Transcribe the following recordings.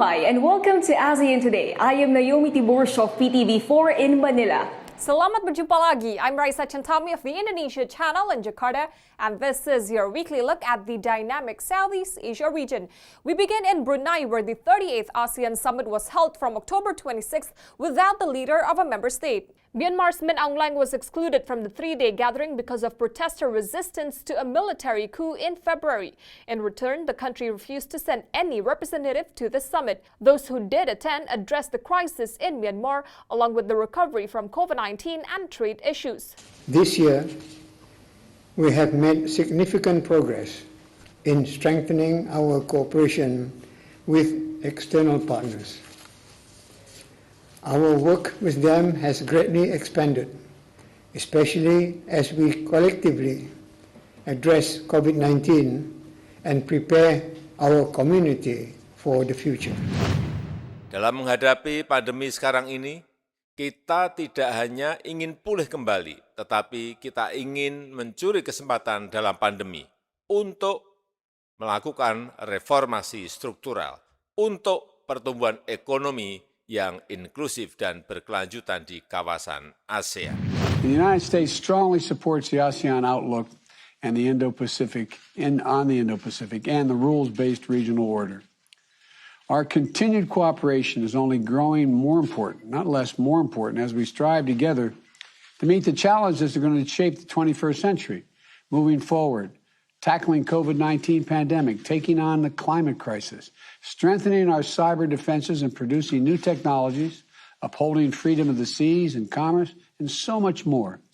Mabuhay and welcome to ASEAN Today. I am Naomi Tiburcio of PTV4 in Manila. Selamat berjumpa lagi. I'm Raissa Chentami of the Indonesia channel in Jakarta, and this is your weekly look at the dynamic Southeast Asia region. We begin in Brunei, where the 38th ASEAN Summit was held from October 26th without the leader of a member state. Myanmar's Min Aung Hlaing was excluded from the three-day gathering because of protester resistance to a military coup in February. In return, the country refused to send any representative to the summit. Those who did attend addressed the crisis in Myanmar, along with the recovery from COVID-19 and trade issues. This year, we have made significant progress in strengthening our cooperation with external partners. Our work with them has greatly expanded, especially as we collectively address COVID-19 and prepare our community for the future. Dalam menghadapi pandemi sekarang ini, kita tidak hanya ingin pulih kembali, tetapi kita ingin mencuri kesempatan dalam pandemi untuk melakukan reformasi struktural, untuk pertumbuhan ekonomi yang inklusif dan berkelanjutan di kawasan ASEAN. The United States strongly supports the ASEAN outlook and the Indo-Pacific and the rules-based regional order. Our continued cooperation is only growing more important, not less, more important, as we strive together to meet the challenges that are going to shape the 21st century, moving forward, tackling COVID-19 pandemic, taking on the climate crisis, strengthening our cyber defenses and producing new technologies, upholding freedom of the seas and commerce, and so much more.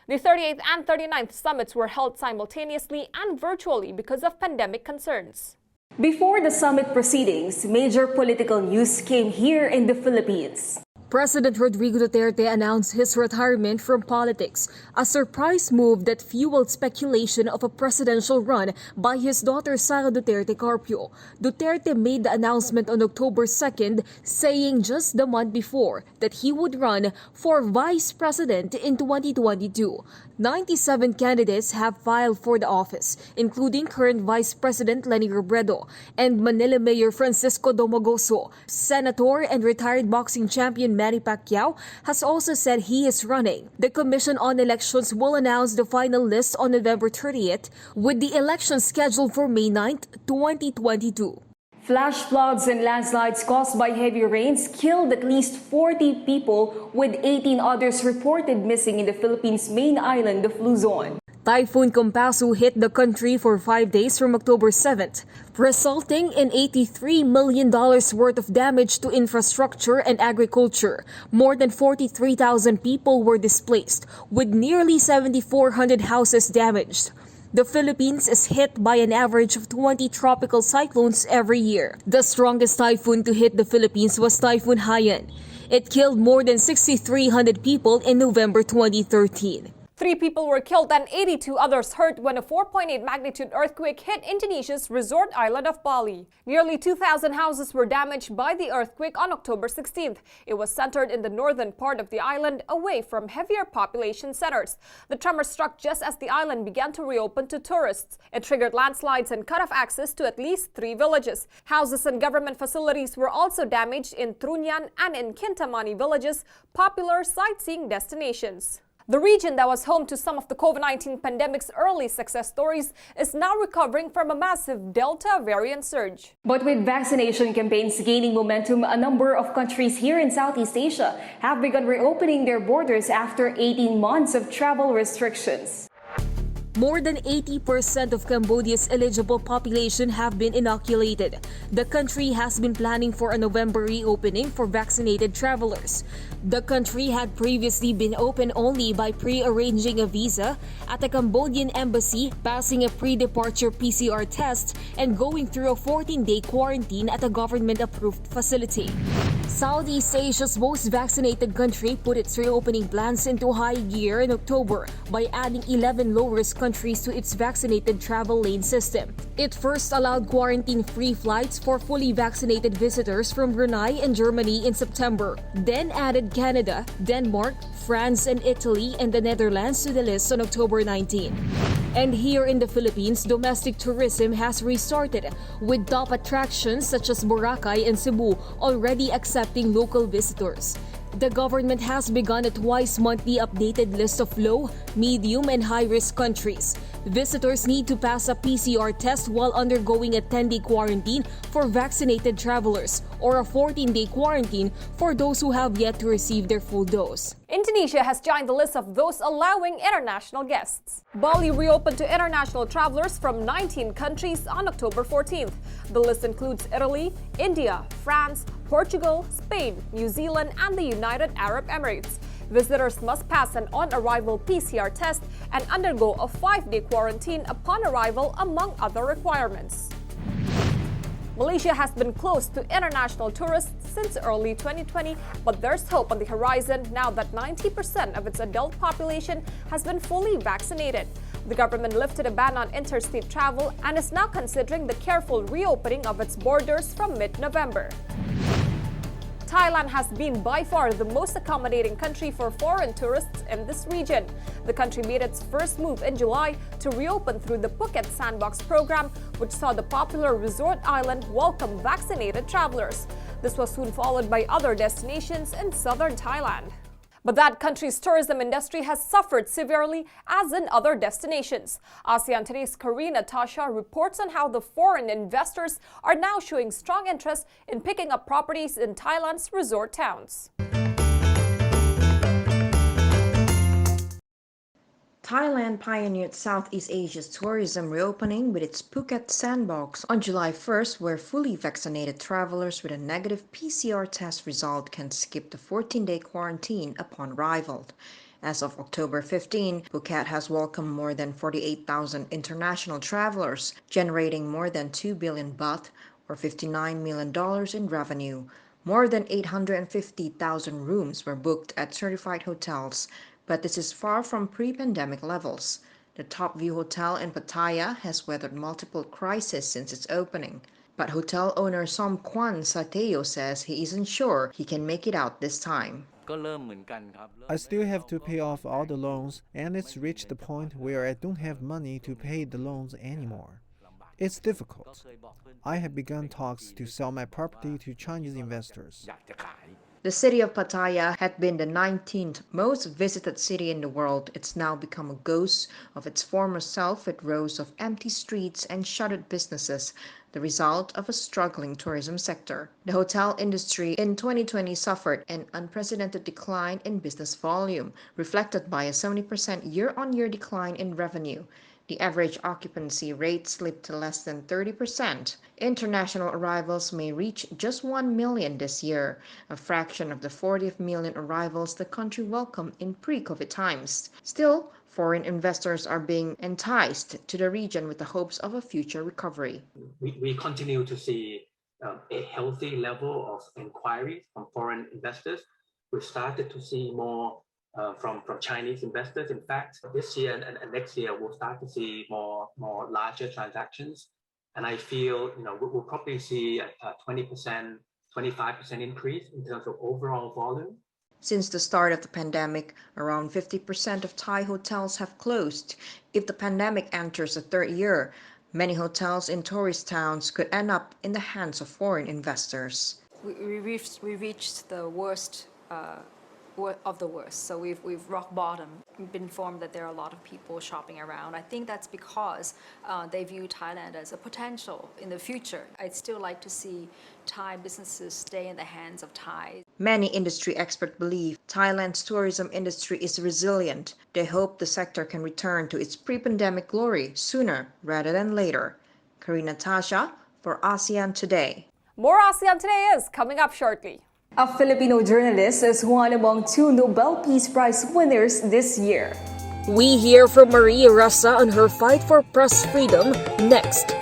The 38th and 39th summits were held simultaneously and virtually because of pandemic concerns. Before the summit proceedings, major political news came here in the Philippines. President Rodrigo Duterte announced his retirement from politics, a surprise move that fueled speculation of a presidential run by his daughter Sara Duterte Carpio. Duterte made the announcement on October 2nd, saying just the month before that he would run for vice president in 2022. 97 candidates have filed for the office, including current Vice President Leni Robredo and Manila Mayor Francisco Domagoso. Senator and retired boxing champion Manny Pacquiao has also said he is running. The Commission on Elections will announce the final list on November 30th, with the election scheduled for May 9th, 2022. Flash floods and landslides caused by heavy rains killed at least 40 people, with 18 others reported missing in the Philippines' main island of Luzon. Typhoon Kompasu hit the country for 5 days from October 7th, resulting in $83 million worth of damage to infrastructure and agriculture. More than 43,000 people were displaced, with nearly 7,400 houses damaged. The Philippines is hit by an average of 20 tropical cyclones every year. The strongest typhoon to hit the Philippines was Typhoon Haiyan. It killed more than 6,300 people in November 2013. 3 people were killed and 82 others hurt when a 4.8 magnitude earthquake hit Indonesia's resort island of Bali. Nearly 2,000 houses were damaged by the earthquake on October 16th. It was centered in the northern part of the island, away from heavier population centers. The tremor struck just as the island began to reopen to tourists. It triggered landslides and cut off access to at least 3 villages. Houses and government facilities were also damaged in Trunyan and in Kintamani villages, popular sightseeing destinations. The region that was home to some of the COVID-19 pandemic's early success stories is now recovering from a massive Delta variant surge. But with vaccination campaigns gaining momentum, a number of countries here in Southeast Asia have begun reopening their borders after 18 months of travel restrictions. More than 80% of Cambodia's eligible population have been inoculated. The country has been planning for a November reopening for vaccinated travelers. The country had previously been open only by pre-arranging a visa at the Cambodian embassy, passing a pre-departure PCR test, and going through a 14-day quarantine at a government-approved facility. Southeast Asia's most vaccinated country put its reopening plans into high gear in October by adding 11 low-risk countries to its vaccinated travel lane system. It first allowed quarantine-free flights for fully vaccinated visitors from Brunei and Germany in September, then added Canada, Denmark, France, and Italy and the Netherlands to the list on October 19. And here in the Philippines, domestic tourism has restarted, with top attractions such as Boracay and Cebu already accepting local visitors. The government has begun a twice-monthly updated list of low, medium, and high-risk countries. Visitors need to pass a PCR test while undergoing a 10-day quarantine for vaccinated travelers or a 14-day quarantine for those who have yet to receive their full dose. Indonesia has joined the list of those allowing international guests. Bali reopened to international travelers from 19 countries on October 14th. The list includes Italy, India, France, Portugal, Spain, New Zealand, and the United Arab Emirates. Visitors must pass an on-arrival PCR test and undergo a 5-day quarantine upon arrival, among other requirements. Malaysia has been closed to international tourists since early 2020, but there's hope on the horizon now that 90% of its adult population has been fully vaccinated. The government lifted a ban on interstate travel and is now considering the careful reopening of its borders from mid-November. Thailand has been by far the most accommodating country for foreign tourists in this region. The country made its first move in July to reopen through the Phuket Sandbox program, which saw the popular resort island welcome vaccinated travelers. This was soon followed by other destinations in southern Thailand. But that country's tourism industry has suffered severely, as in other destinations. ASEAN Today's Karina Tasha reports on how the foreign investors are now showing strong interest in picking up properties in Thailand's resort towns. Thailand pioneered Southeast Asia's tourism reopening with its Phuket Sandbox on July 1st, where fully vaccinated travelers with a negative PCR test result can skip the 14-day quarantine upon arrival. As of October 15, Phuket has welcomed more than 48,000 international travelers, generating more than 2 billion baht, or $59 million in revenue. More than 850,000 rooms were booked at certified hotels, but this is far from pre-pandemic levels. The Top View Hotel in Pattaya has weathered multiple crises since its opening. But hotel owner Som Kwan Sateo says he isn't sure he can make it out this time. I still have to pay off all the loans, and it's reached the point where I don't have money to pay the loans anymore. It's difficult. I have begun talks to sell my property to Chinese investors. The city of Pattaya had been the 19th most visited city in the world. It's now become a ghost of its former self, with rows of empty streets and shuttered businesses, the result of a struggling tourism sector. The hotel industry in 2020 suffered an unprecedented decline in business volume, reflected by a 70% year-on-year decline in revenue. The average occupancy rate slipped to less than 30%. International arrivals may reach just 1 million this year, a fraction of the 40 million arrivals the country welcomed in pre-COVID times. Still, foreign investors are being enticed to the region with the hopes of a future recovery. We continue to see a healthy level of inquiries from foreign investors. We started to see more from Chinese investors. In fact, this year and next year, we'll start to see more larger transactions. And I feel, we'll probably see a 20%, 25% increase in terms of overall volume. Since the start of the pandemic, around 50% of Thai hotels have closed. If the pandemic enters a third year, many hotels in tourist towns could end up in the hands of foreign investors. We reached the worst of the worst. So we've rock bottom. We've been informed that there are a lot of people shopping around. I think that's because they view Thailand as a potential in the future. I'd still like to see Thai businesses stay in the hands of Thai. Many industry experts believe Thailand's tourism industry is resilient. They hope the sector can return to its pre-pandemic glory sooner rather than later. Karina Tasha for ASEAN Today. More ASEAN Today is coming up shortly. A Filipino journalist is one among 2 Nobel Peace Prize winners this year. We hear from Raissa on her fight for press freedom next.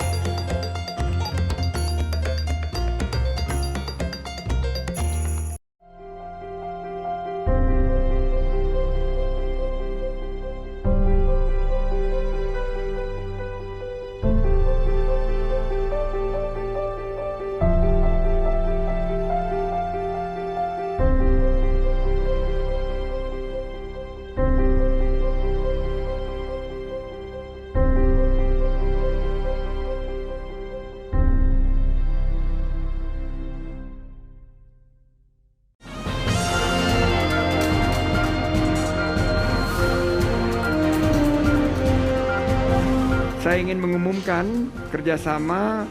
saya ingin mengumumkan kerjasama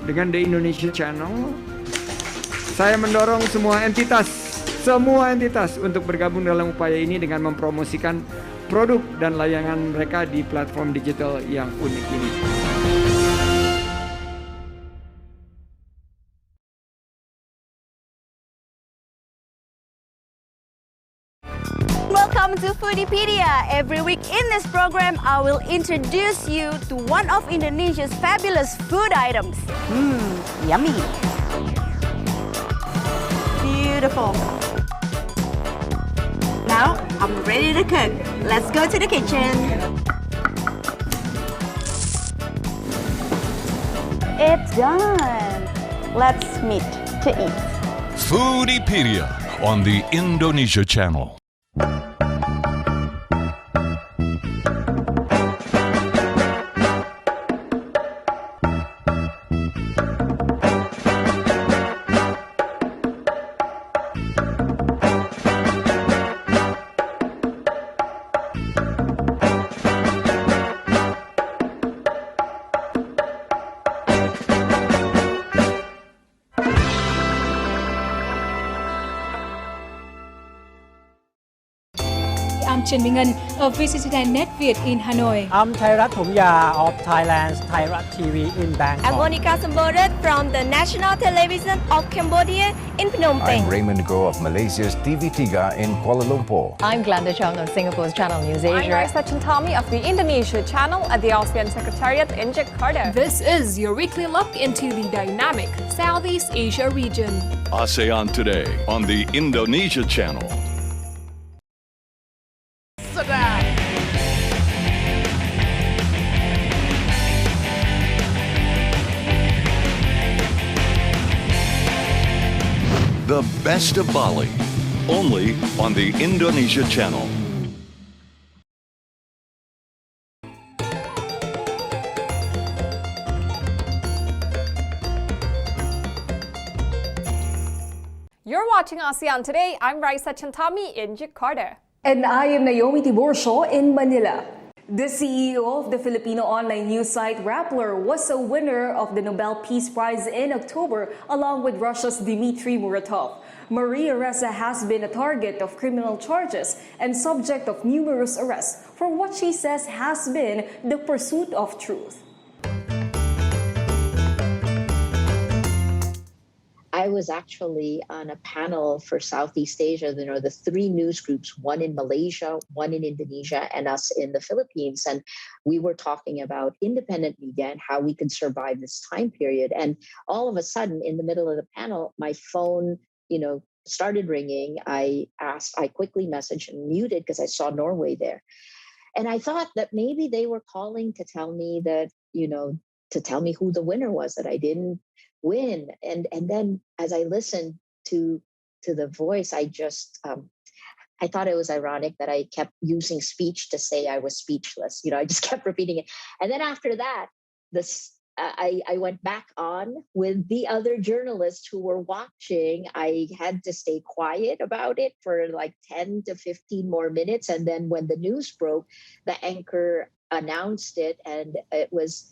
dengan The Indonesia Channel. Saya mendorong semua entitas untuk bergabung dalam upaya ini dengan mempromosikan produk dan layanan mereka di platform digital yang unik ini. Welcome to Foodiepedia. Every week in this program, I will introduce you to one of Indonesia's fabulous food items. Yummy. Beautiful. Now, I'm ready to cook. Let's go to the kitchen. It's done. Let's meet to eat. Foodiepedia on the Indonesia Channel. I'm Trần Minh Ngân of VCCTV Netviet in Hanoi. I'm Thairat Thomya of Thailand's Thairat TV in Bangkok. I'm Monica Sambodet from the National Television of Cambodia in Phnom Penh. I'm Raymond Go of Malaysia's TV3 in Kuala Lumpur. I'm Glenda Chong of Singapore's Channel News Asia. I'm Raissa Chentami of the Indonesia channel at the ASEAN Secretariat in Jakarta. This is your weekly look into the dynamic Southeast Asia region. ASEAN Today on the Indonesia Channel. The best of Bali, only on the Indonesia Channel. You're watching ASEAN Today. I'm Raissa Chentami in Jakarta. And I am Naomi Tiburcio in Manila. The CEO of the Filipino online news site Rappler was a winner of the Nobel Peace Prize in October, along with Russia's Dmitry Muratov. Maria Ressa has been a target of criminal charges and subject of numerous arrests for what she says has been the pursuit of truth. I was actually on a panel for Southeast Asia, the three news groups, one in Malaysia, one in Indonesia, and us in the Philippines. And we were talking about independent media and how we could survive this time period. And all of a sudden, in the middle of the panel, my phone, started ringing. I quickly messaged and muted because I saw Norway there. And I thought that maybe they were calling to tell me that, to tell me who the winner was, that I didn't win. And then as I listened to the voice, I just I thought it was ironic that I kept using speech to say I was speechless. I just kept repeating it. And then after that, I went back on with the other journalists who were watching. I had to stay quiet about it for like 10 to 15 more minutes. And then when the news broke, the anchor announced it, and it was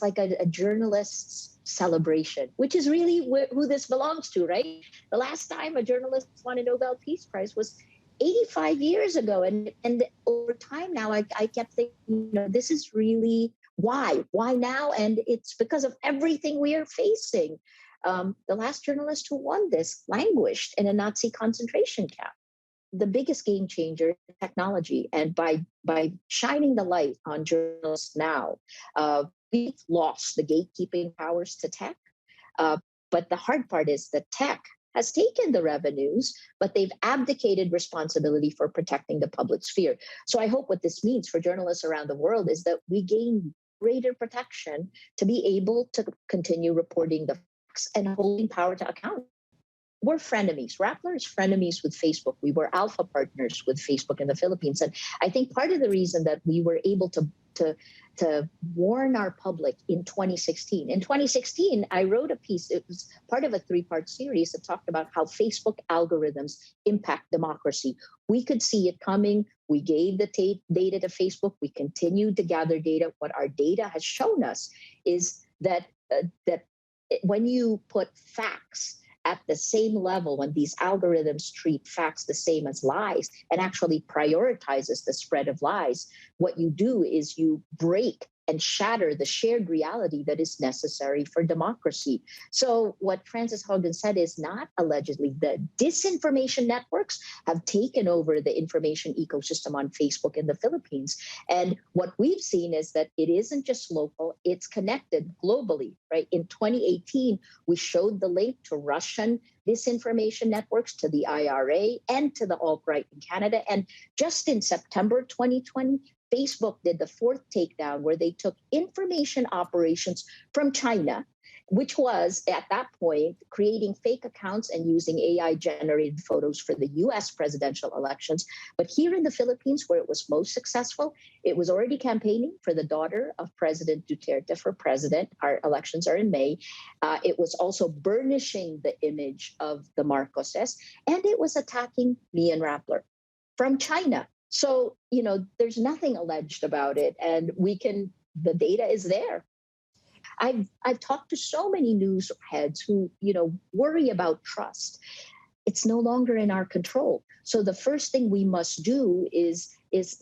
like a journalist's celebration, which is really who this belongs to, right? The last time a journalist won a Nobel Peace Prize was 85 years ago. And over time now, I kept thinking, this is really why now? And it's because of everything we are facing. The last journalist who won this languished in a Nazi concentration camp. The biggest game changer is technology. And by shining the light on journalists now, we've lost the gatekeeping powers to tech. But the hard part is that tech has taken the revenues, but they've abdicated responsibility for protecting the public sphere. So I hope what this means for journalists around the world is that we gain greater protection to be able to continue reporting the facts and holding power to account. We're frenemies. Rappler is frenemies with Facebook. We were alpha partners with Facebook in the Philippines. And I think part of the reason that we were able to to warn our public in 2016. In 2016, I wrote a piece. It was part of a 3-part series that talked about how Facebook algorithms impact democracy. We could see it coming. We gave the data to Facebook. We continued to gather data. What our data has shown us is that when you put facts at the same level, when these algorithms treat facts the same as lies and actually prioritizes the spread of lies, what you do is you break and shatter the shared reality that is necessary for democracy. So what Frances Haugen said is not allegedly. The disinformation networks have taken over the information ecosystem on Facebook in the Philippines. And what we've seen is that it isn't just local, it's connected globally, right? In 2018, we showed the link to Russian disinformation networks, to the IRA, and to the alt-right in Canada. And just in September 2020, Facebook did the 4th takedown, where they took information operations from China, which was at that point creating fake accounts and using AI-generated photos for the US presidential elections. But here in the Philippines, where it was most successful, it was already campaigning for the daughter of President Duterte for president. Our elections are in May. It was also burnishing the image of the Marcoses, and it was attacking me and Rappler from China. So, there's nothing alleged about it, and the data is there. I've talked to so many news heads who, worry about trust. It's no longer in our control. So the first thing we must do is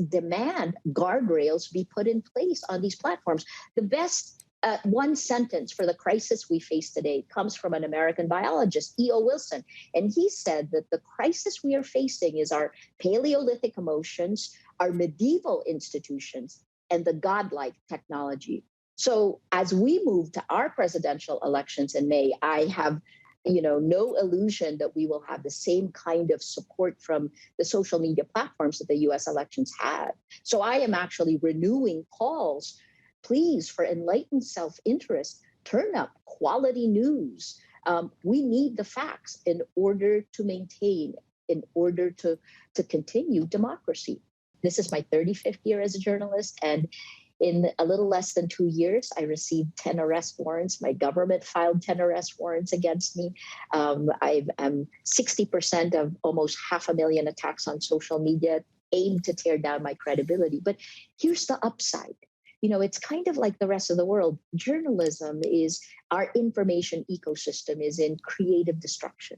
demand guardrails be put in place on these platforms. The best one sentence for the crisis we face today comes from an American biologist, E.O. Wilson. And he said that the crisis we are facing is our Paleolithic emotions, our medieval institutions, and the godlike technology. So as we move to our presidential elections in May, I have no illusion that we will have the same kind of support from the social media platforms that the US elections had. So I am actually renewing calls, please, for enlightened self-interest, turn up quality news. We need the facts in order to maintain, in order to continue democracy. This is my 35th year as a journalist, and in a little less than 2 years, I received 10 arrest warrants. My government filed 10 arrest warrants against me. I'm 60% of almost 500,000 attacks on social media aimed to tear down my credibility. But here's the upside. It's kind of like the rest of the world. Journalism is our information ecosystem is in creative destruction.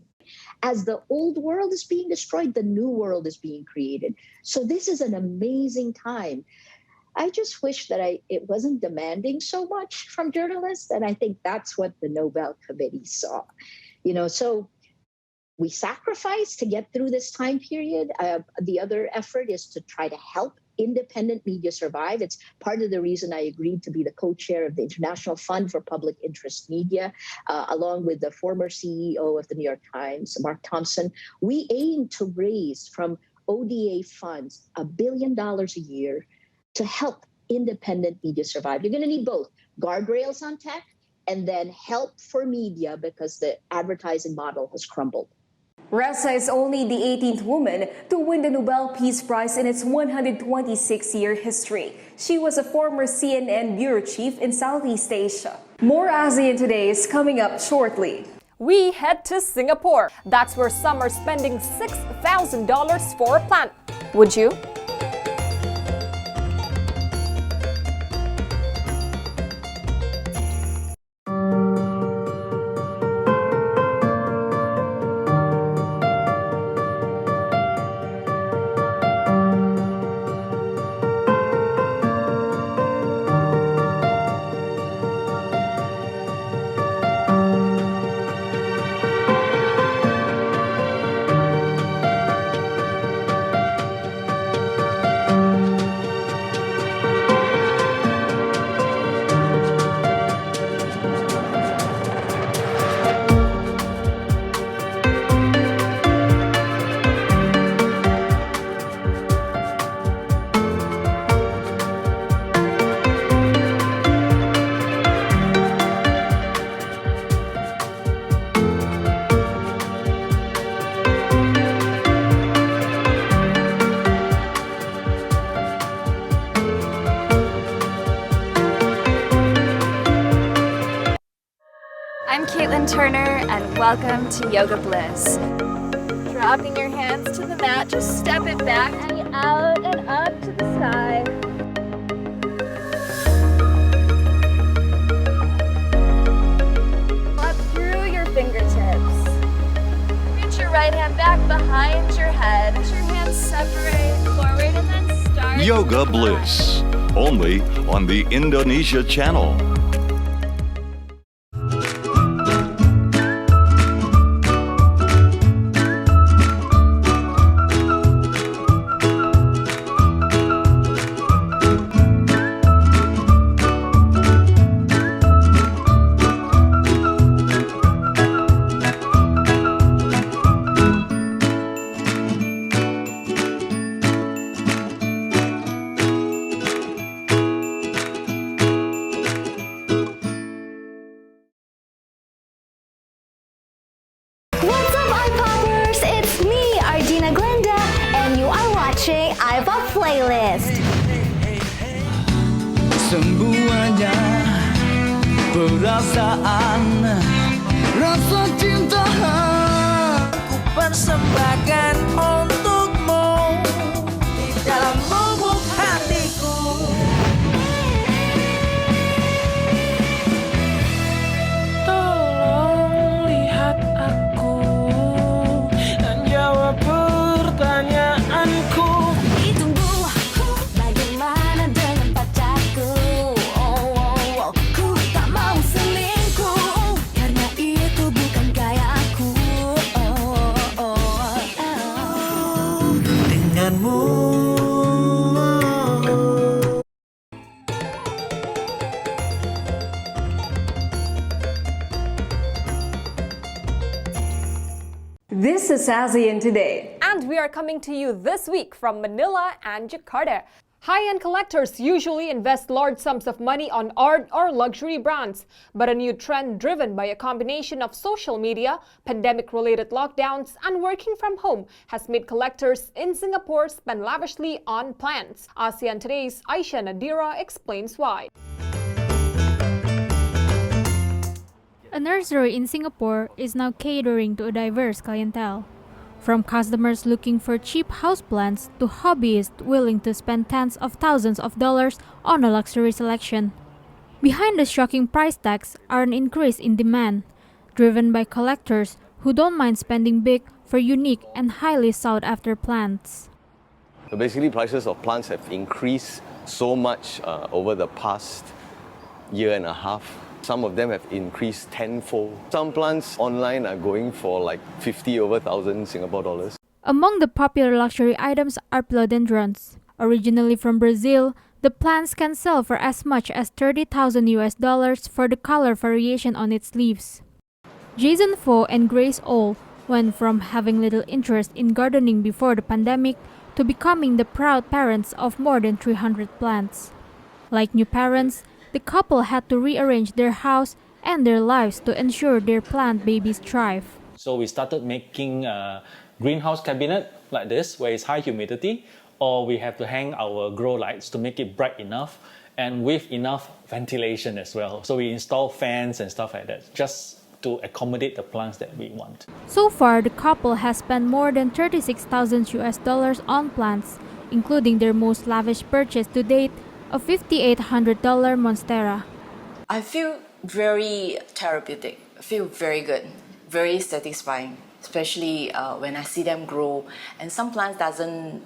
As the old world is being destroyed, the new world is being created. So this is an amazing time. I just wish that it wasn't demanding so much from journalists. And I think that's what the Nobel Committee saw. So we sacrifice to get through this time period. The other effort is to try to help independent media survive. It's part of the reason I agreed to be the co-chair of the International Fund for Public Interest Media, along with the former CEO of the New York Times, Mark Thompson. We aim to raise from ODA funds $1 billion a year to help independent media survive. You're going to need both guardrails on tech and then help for media because the advertising model has crumbled. Raissa is only the 18th woman to win the Nobel Peace Prize in its 126-year history. She was a former CNN bureau chief in Southeast Asia. More ASEAN Today is coming up shortly. We head to Singapore. That's where some are spending $6,000 for a plant. Would you? Caitlin Turner, and welcome to Yoga Bliss. Dropping your hands to the mat, just step it back and out and up to the sky. Up through your fingertips. Reach your right hand back behind your head. Let your hands separate forward and then start. Yoga Bliss, only on the Indonesia Channel. What's up, iPoppers? It's me, Arjuna Glenda, and you are watching iPop Playlist. Semuanya perasaan, rasa cinta ku persembahkan untukmu di dalam lubuk hatiku. Tolong lihat aku dan jawab pertanyaanku. Ditunggu, bagaimana dengan pacarku? Ku tak mau selingkuh, karena itu bukan gayaku. Denganmu. This is ASEAN Today. And we are coming to you this week from Manila and Jakarta. High-end collectors usually invest large sums of money on art or luxury brands. But a new trend driven by a combination of social media, pandemic-related lockdowns, and working from home has made collectors in Singapore spend lavishly on plants. ASEAN Today's Aisha Nadira explains why. A nursery in Singapore is now catering to a diverse clientele. From customers looking for cheap houseplants to hobbyists willing to spend tens of thousands of dollars on a luxury selection. Behind the shocking price tags are an increase in demand, driven by collectors who don't mind spending big for unique and highly sought-after plants. So basically, prices of plants have increased so much over the past year and a half. Some of them have increased tenfold. Some plants online are going for like 50 over 1,000 Singapore dollars. Among the popular luxury items are philodendrons. Originally from Brazil, the plants can sell for as much as $30,000 for the color variation on its leaves. Jason Fo and Grace Oh went from having little interest in gardening before the pandemic to becoming the proud parents of more than 300 plants. Like new parents, the couple had to rearrange their house and their lives to ensure their plant babies thrive. So we started making a greenhouse cabinet like this, where it's high humidity, or we have to hang our grow lights to make it bright enough and with enough ventilation as well. So we install fans and stuff like that, just to accommodate the plants that we want. So far, the couple has spent more than $36,000 on plants, including their most lavish purchase to date, a $5,800 Monstera. I feel very therapeutic, I feel very good, very satisfying, especially when I see them grow. And some plants doesn't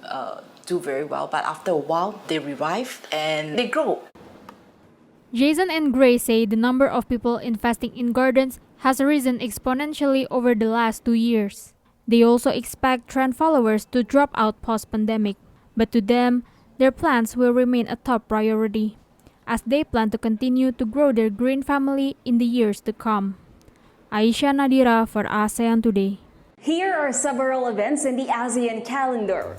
do very well, but after a while they revive and they grow. Jason and Gray say the number of people investing in gardens has risen exponentially over the last 2 years. They also expect trend followers to drop out post-pandemic, but to them, their plants will remain a top priority, as they plan to continue to grow their green family in the years to come. Aisha Nadira for ASEAN Today. Here are several events in the ASEAN calendar.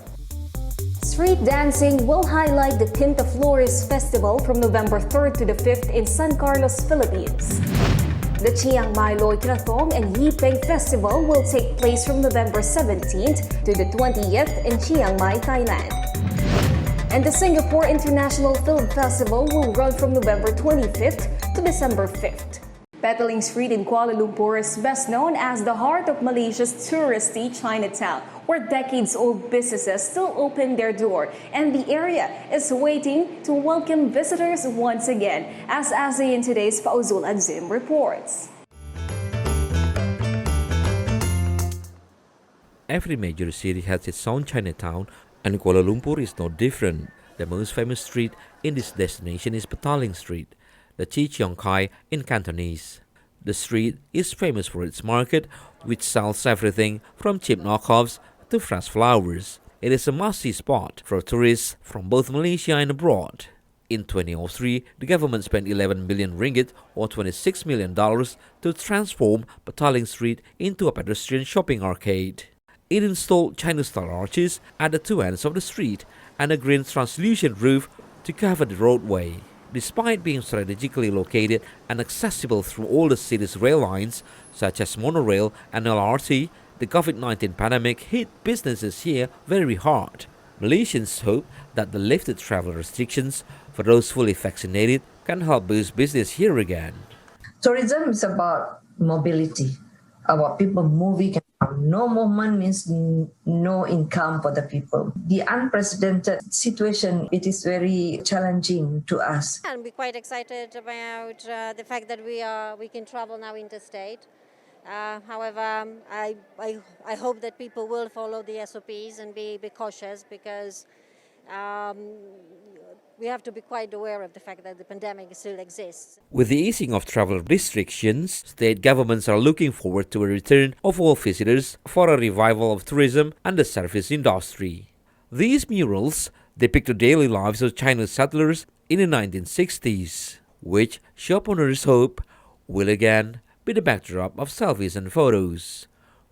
Street dancing will highlight the Quinta Flores Festival from November 3rd to the 5th in San Carlos, Philippines. The Chiang Mai Loy Krathong and Yipeng Festival will take place from November 17th to the 20th in Chiang Mai, Thailand. And the Singapore International Film Festival will run from November 25th to December 5th. Petaling Street in Kuala Lumpur is best known as the heart of Malaysia's touristy Chinatown, where decades-old businesses still open their door, and the area is waiting to welcome visitors once again, as ASEAN Today's Fauzul Azim reports. Every major city has its own Chinatown, and Kuala Lumpur is no different. The most famous street in this destination is Petaling Street, the Chi Chiong Kai in Cantonese. The street is famous for its market, which sells everything from cheap knockoffs to fresh flowers. It is a must-see spot for tourists from both Malaysia and abroad. In 2003, the government spent 11 billion ringgit or $26 million to transform Petaling Street into a pedestrian shopping arcade. It installed China-style arches at the two ends of the street and a green translucent roof to cover the roadway. Despite being strategically located and accessible through all the city's rail lines, such as monorail and LRT, the COVID-19 pandemic hit businesses here very hard. Malaysians hope that the lifted travel restrictions for those fully vaccinated can help boost business here again. Tourism is about mobility, about people moving. No movement means no income for the people. The unprecedented situation, it is very challenging to us. I'm quite excited about the fact that we can travel now interstate. However, I hope that people will follow the SOPs and be cautious, because we have to be quite aware of the fact that the pandemic still exists. With the easing of travel restrictions, state governments are looking forward to a return of all visitors for a revival of tourism and the service industry. These murals depict the daily lives of Chinese settlers in the 1960s, which shop owners hope will again be the backdrop of selfies and photos.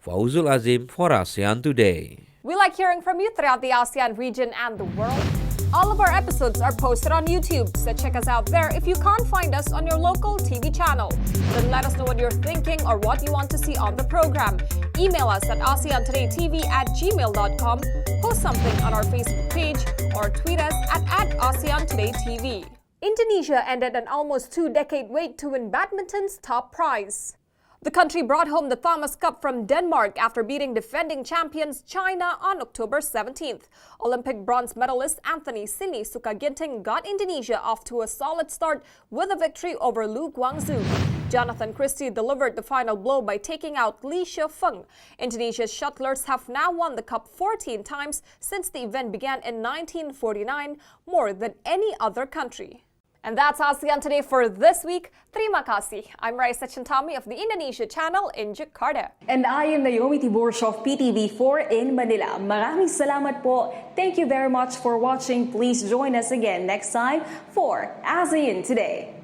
Fauzul Azim for ASEAN Today. We like hearing from you throughout the ASEAN region and the world. All of our episodes are posted on YouTube, so check us out there if you can't find us on your local TV channel. Then let us know what you're thinking or what you want to see on the program. Email us at ASEANTodayTV@gmail.com, post something on our Facebook page, or tweet us at ASEANTodayTV. Indonesia ended an almost two-decade wait to win badminton's top prize. The country brought home the Thomas Cup from Denmark after beating defending champions China on October 17th. Olympic bronze medalist Anthony Sini Sukaginting got Indonesia off to a solid start with a victory over Lu Guangzhou. Jonathan Christie delivered the final blow by taking out Li Shifeng. Indonesia's shuttlers have now won the cup 14 times since the event began in 1949, more than any other country. And that's ASEAN Today for this week. Terima kasih. I'm Raissa Chentami of the Indonesia channel in Jakarta. And I am Naomi Tiburcio of PTV4 in Manila. Maraming salamat po. Thank you very much for watching. Please join us again next time for ASEAN Today.